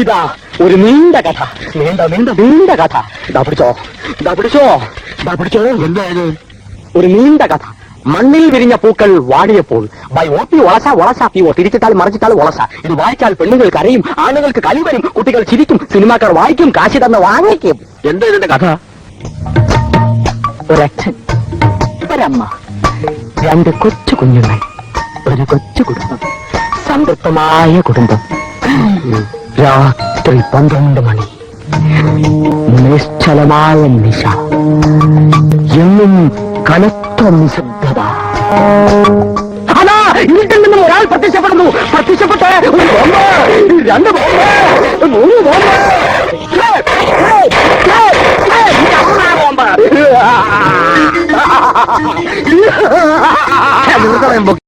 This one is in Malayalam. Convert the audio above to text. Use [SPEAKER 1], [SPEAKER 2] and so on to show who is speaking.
[SPEAKER 1] ഇതാ ഒരു നീണ്ട കഥ, നീണ്ട നീണ്ട നീണ്ട കഥ. ഇതാ പിടിച്ചോ, ഇതാ പിടിച്ചോ, ഇതാ പിടിച്ചോ.
[SPEAKER 2] എന്തായത്?
[SPEAKER 1] ഒരു നീണ്ട കഥ. മണ്ണിൽ വിരിഞ്ഞ പൂക്കൾ വാടിയപ്പോൾ ബൈ ഓപ്പി ഒളസ ഒളസ പി ഓ തിരിച്ചിട്ടാൽ മറിച്ചിട്ടാൽ ഒളസ. ഇത് വായിച്ചാൽ പെണ്ണുങ്ങൾ കരയും, ആണുങ്ങൾക്ക് കലി വരും, കുട്ടികൾ ചിരിക്കും, സിനിമാക്കാർ വായിക്കും, കാശി തന്ന് വാങ്ങിക്കും.
[SPEAKER 2] എന്താ ഇതിന്റെ കഥ?
[SPEAKER 1] ഒരച്ഛൻ, ഒരമ്മ, രണ്ട് കൊച്ചു കുഞ്ഞുങ്ങൾ, ഒരു കൊച്ചു കുടുംബം, സംതൃപ്തമായ കുടുംബം. രാത്രി 12 മണി, നിശ്ചലമായ നിശ, എന്നും കനത്ത നിശബ്ദത. അതാ വീട്ടിൽ നിന്നും ഒരാൾ പ്രത്യക്ഷപ്പെടുന്നു. പ്രത്യക്ഷപ്പെട്ട് ഒരു ബോംബ്, 2 ബോംബ്, 3 ബോംബ്,